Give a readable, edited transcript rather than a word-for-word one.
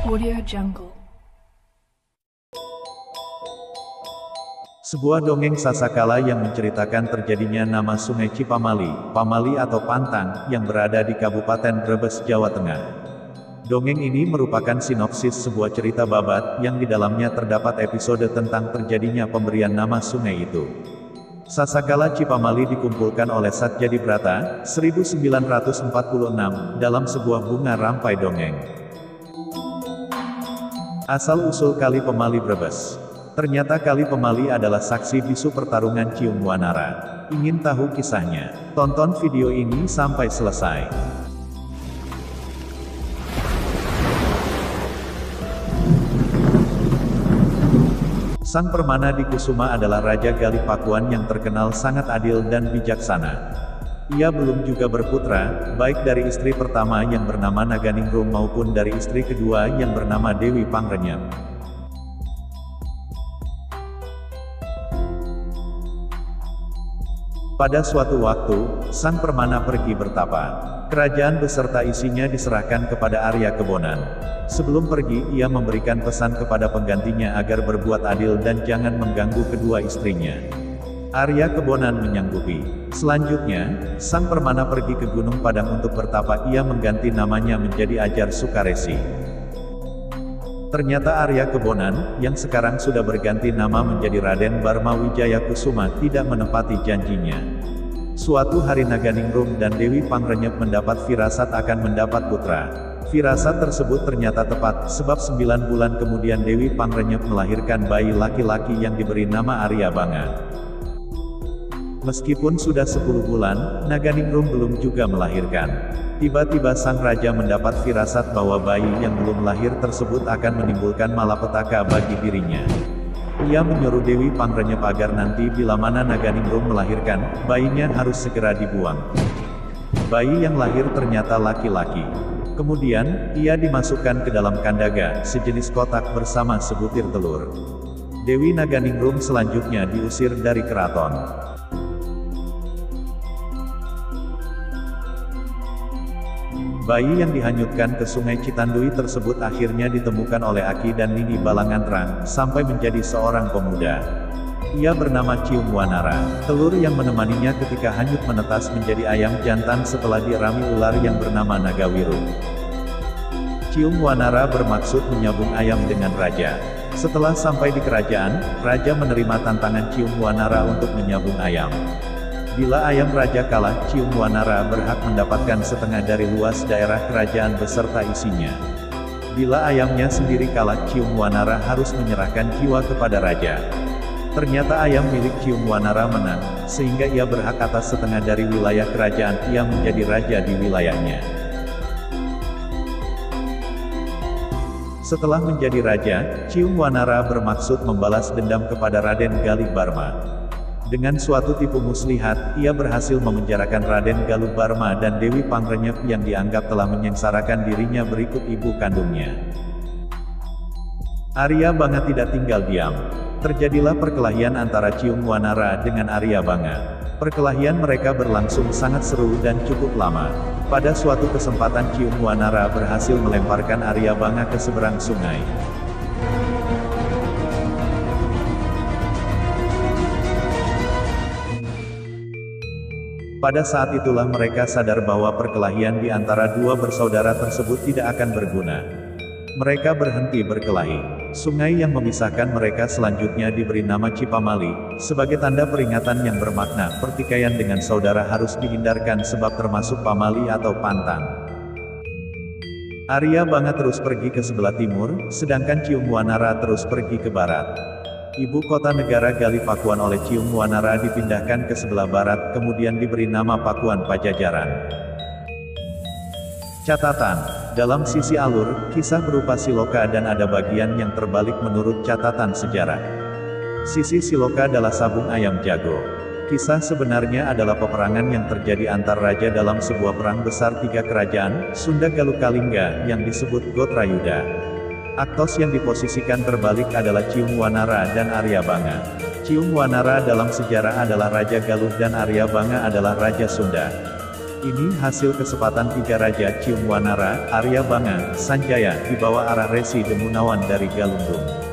Audio Jungle. Sebuah dongeng Sasakala yang menceritakan terjadinya nama Sungai Cipamali, Pamali atau Pantang, yang berada di Kabupaten Brebes, Jawa Tengah. Dongeng ini merupakan sinopsis sebuah cerita babat, yang di dalamnya terdapat episode tentang terjadinya pemberian nama sungai itu. Sasakala Cipamali dikumpulkan oleh Satjadi Brata, 1946, dalam sebuah bunga rampai dongeng. Asal-usul Kali Pemali Brebes. Ternyata Kali Pemali adalah saksi bisu pertarungan Cium Wanara. Ingin tahu kisahnya? Tonton video ini sampai selesai. Sang Permana di Kusuma adalah Raja Galih Pakuan yang terkenal sangat adil dan bijaksana. Ia belum juga berputra, baik dari istri pertama yang bernama Naganingrum maupun dari istri kedua yang bernama Dewi Pangrenyep. Pada suatu waktu, Sang Permana pergi bertapa. Kerajaan beserta isinya diserahkan kepada Arya Kebonan. Sebelum pergi, ia memberikan pesan kepada penggantinya agar berbuat adil dan jangan mengganggu kedua istrinya. Arya Kebonan menyanggupi. Selanjutnya, Sang Permana pergi ke Gunung Padang untuk bertapa. Ia mengganti namanya menjadi Ajar Sukaresi. Ternyata Arya Kebonan, yang sekarang sudah berganti nama menjadi Raden Barma Wijaya Kusuma, tidak menepati janjinya. Suatu hari Naganingrum dan Dewi Pangrenyep mendapat firasat akan mendapat putra. Firasat tersebut ternyata tepat, sebab 9 bulan kemudian Dewi Pangrenyep melahirkan bayi laki-laki yang diberi nama Arya Banga. Meskipun sudah 10 bulan, Naganingrum belum juga melahirkan. Tiba-tiba sang raja mendapat firasat bahwa bayi yang belum lahir tersebut akan menimbulkan malapetaka bagi dirinya. Ia menyuruh Dewi Pangrenyep agar nanti bila mana Naganingrum melahirkan, bayinya harus segera dibuang. Bayi yang lahir ternyata laki-laki. Kemudian, ia dimasukkan ke dalam kandaga, sejenis kotak bersama sebutir telur. Dewi Naganingrum selanjutnya diusir dari keraton. Bayi yang dihanyutkan ke Sungai Citandui tersebut akhirnya ditemukan oleh Aki dan Nini Balangantrang, sampai menjadi seorang pemuda. Ia bernama Cium Wanara. Telur yang menemaninya ketika hanyut menetas menjadi ayam jantan setelah dirami ular yang bernama Nagawiru. Cium Wanara bermaksud menyambung ayam dengan raja. Setelah sampai di kerajaan, raja menerima tantangan Cium Wanara untuk menyambung ayam. Bila ayam raja kalah, Cium Wanara berhak mendapatkan setengah dari luas daerah kerajaan beserta isinya. Bila ayamnya sendiri kalah, Cium Wanara harus menyerahkan jiwa kepada raja. Ternyata ayam milik Cium Wanara menang, sehingga ia berhak atas setengah dari wilayah kerajaan. Ia menjadi raja di wilayahnya. Setelah menjadi raja, Cium Wanara bermaksud membalas dendam kepada Raden Galih Barma. Dengan suatu tipu muslihat, ia berhasil memenjarakan Raden Galih Barma dan Dewi Pangrenyep yang dianggap telah menyengsarakan dirinya berikut ibu kandungnya. Arya Banga tidak tinggal diam. Terjadilah perkelahian antara Cium Wanara dengan Arya Banga. Perkelahian mereka berlangsung sangat seru dan cukup lama. Pada suatu kesempatan Cium Wanara berhasil melemparkan Arya Banga ke seberang sungai. Pada saat itulah mereka sadar bahwa perkelahian di antara dua bersaudara tersebut tidak akan berguna. Mereka berhenti berkelahi. Sungai yang memisahkan mereka selanjutnya diberi nama Cipamali, sebagai tanda peringatan yang bermakna, pertikaian dengan saudara harus dihindarkan sebab termasuk pamali atau pantang. Arya Banga terus pergi ke sebelah timur, sedangkan Cium Wanara terus pergi ke barat. Ibu kota negara Galih Pakuan oleh Cium Wanara dipindahkan ke sebelah barat, kemudian diberi nama Pakuan Pajajaran. Catatan: dalam sisi alur, kisah berupa siloka dan ada bagian yang terbalik menurut catatan sejarah. Sisi siloka adalah sabung ayam jago. Kisah sebenarnya adalah peperangan yang terjadi antar raja dalam sebuah perang besar 3 kerajaan, Sunda Galuh Kalingga, yang disebut Gotrayuda. Aktos yang diposisikan terbalik adalah Cium Wanara dan Arya Banga. Cium Wanara dalam sejarah adalah Raja Galuh dan Arya Banga adalah Raja Sunda. Ini hasil kesempatan tiga raja Ciung Wanara, Arya Banga, Sanjaya, di bawah arah Resi Demunawan dari Galunggung.